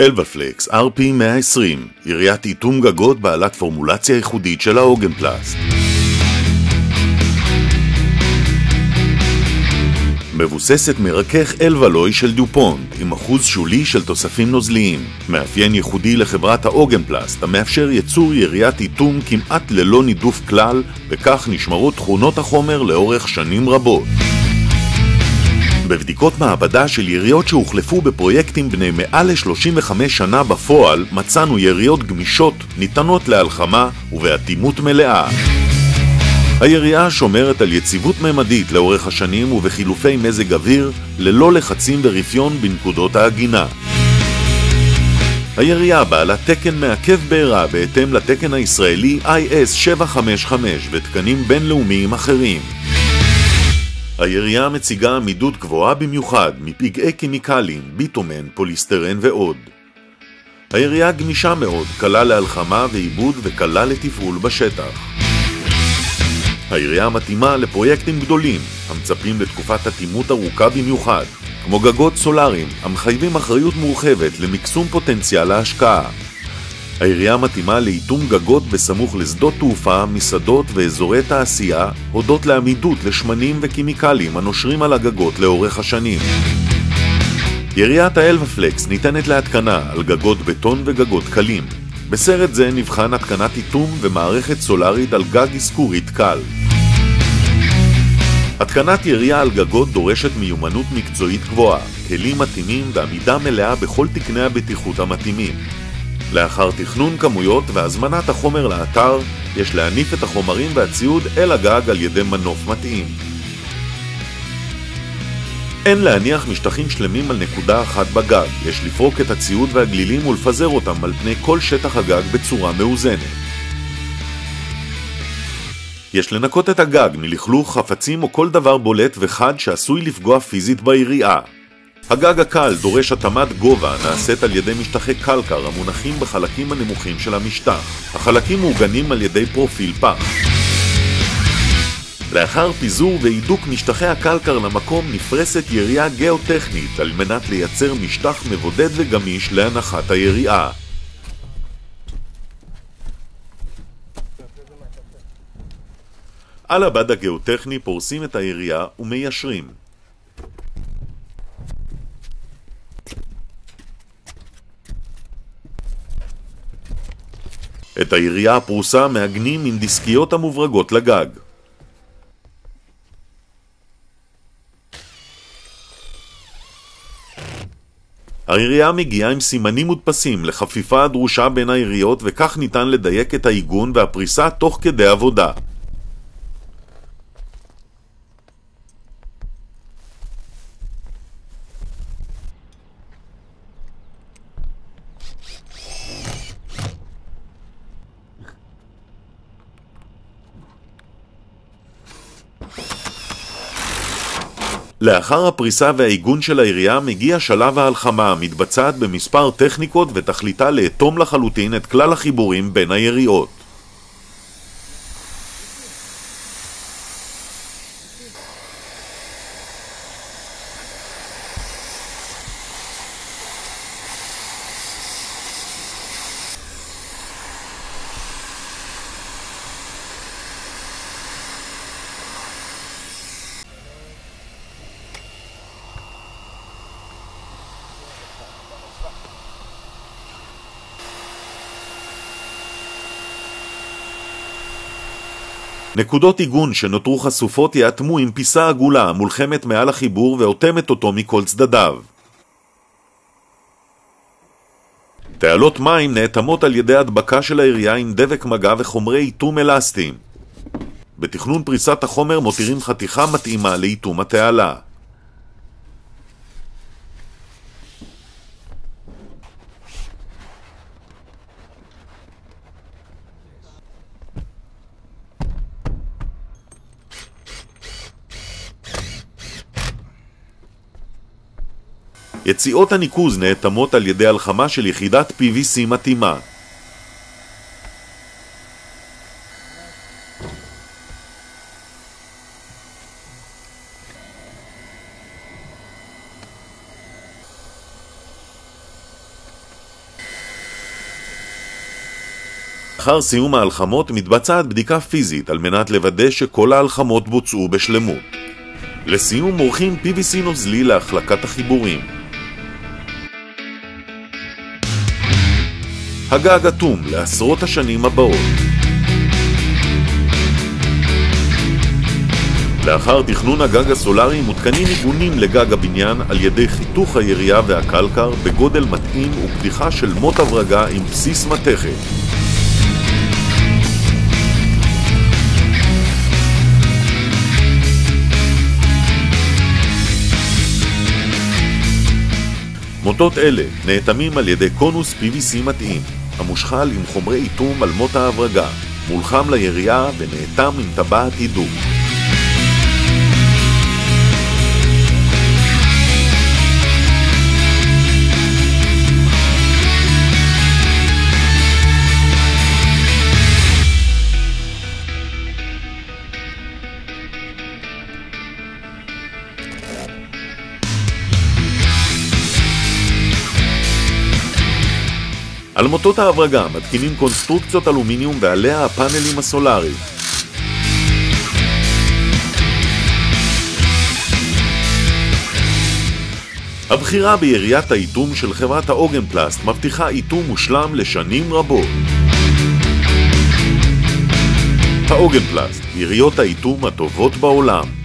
אלבפלקס RP120, יריית איתום גגות בעלת פורמולציה ייחודית של האוגנפלסט. מבוססת מרכך אלבלוי של דופונט עם אחוז שולי של תוספים נוזליים, מאפיין ייחודי לחברת האוגנפלסט המאפשר ייצור יריית איתום כמעט ללא נידוף כלל, וכך נשמרות תכונות החומר לאורך שנים רבות. בבדיקות מעבדה של יריות שהוחלפו בפרויקטים בני מעל ל-35 שנה בפועל, מצאנו יריות גמישות, ניתנות להלחמה ובאטימות מלאה. הירייה שומרת על יציבות ממדית לאורך השנים ובחילופי מזג אוויר, ללא לחצים ורפיון בנקודות ההגינה. הירייה בעלת תקן מעכב בעירה בהתאם לתקן הישראלי IS755 ותקנים בינלאומיים אחרים. הירייה מציגה עמידות גבוהה במיוחד מפגעי כימיקלים, ביטומן, פוליסטרן ועוד. הירייה גמישה מאוד, קלה להלחמה ועיבוד וקלה לתפעול בשטח. הירייה מתאימה לפרויקטים גדולים, המצפים לתקופת אטימות ארוכה במיוחד, כמו גגות סולאריים, המחייבים אחריות מורחבת למקסום פוטנציאל ההשקעה. הירייה מתאימה לאיתום גגות בסמוך לשדות תעופה, מסעדות ואזורי תעשייה, הודות לעמידות לשמנים וכימיקלים הנושרים על הגגות לאורך השנים. יריית האלבפלקס ניתנת להתקנה על גגות בטון וגגות קלים. בסרט זה נבחן התקנת איתום ומערכת סולארית על גג אזכורית קל. התקנת ירייה על גגות דורשת מיומנות מקצועית גבוהה, כלים מתאימים ועמידה מלאה בכל תקני הבטיחות המתאימים. לאחר תכנון כמויות והזמנת החומר לאתר, יש להניף את החומרים והציוד אל הגג על ידי מנוף מתאים. אין להניח משטחים שלמים על נקודה אחת בגג, יש לפרוק את הציוד והגלילים ולפזר אותם על פני כל שטח הגג בצורה מאוזנת. יש לנקות את הגג מלכלוך, חפצים או כל דבר בולט וחד שעשוי לפגוע פיזית בירייה. הגג הקל דורש התאמת גובה נעשית על ידי משטחי קלקר המונחים בחלקים הנמוכים של המשטח. החלקים מעוגנים על ידי פרופיל פח. לאחר פיזור והידוק משטחי הקלקר למקום נפרסת ירייה גיאוטכנית על מנת לייצר משטח מבודד וגמיש להנחת הירייה. על הבד הגיאוטכני פורסים את הירייה ומיישרים. את הירייה הפרוסה מעגנים עם דיסקיות המוברגות לגג. הירייה מגיעה עם סימנים מודפסים לחפיפה הדרושה בין היריות, וכך ניתן לדייק את העיגון והפריסה תוך כדי עבודה. לאחר הפריסה והעיגון של הירייה מגיע שלב ההלחמה, מתבצעת במספר טכניקות ותכליתה לאטום לחלוטין את כלל החיבורים בין היריות. נקודות עיגון שנותרו חשופות יאטמו עם פיסה עגולה מולחמת מעל החיבור ואוטמת אותו מכל צדדיו. תעלות מים נאטמות על ידי הדבקה של הירייה עם דבק מגע וחומרי איתום אלסטיים. בתכנון פריסת החומר מותירים חתיכה מתאימה לאיתום התעלה. יציאות הניקוז נאטמות על ידי הלחמה של יחידת PVC מתאימה. לאחר סיום ההלחמות מתבצעת בדיקה פיזית על מנת לוודא שכל ההלחמות בוצעו בשלמות. לסיום מורחים PVC נוזלי להחלקת החיבורים. הגג אטום לעשרות השנים הבאות. לאחר תכנון הגג הסולרי מותקנים עיגונים לגג הבניין על ידי חיתוך הירייה והקלקר בגודל מתאים ופתיחה של מוט הברגה עם בסיס מתכת. מוטות אלה נאטמים על ידי קונוס PVC מתאים, המושחל עם חומרי איתום על מוט ההברגה, מולחם לירייה ונאטם עם טבעת הידוק. על מוטות ההברגה מתקינים קונסטרוקציות אלומיניום ועליה הפאנלים הסולאריים. הבחירה ביריית האיתום של חברת האוגנפלסט מבטיחה איתום מושלם לשנים רבות. האוגנפלסט, יריות האיתום הטובות בעולם.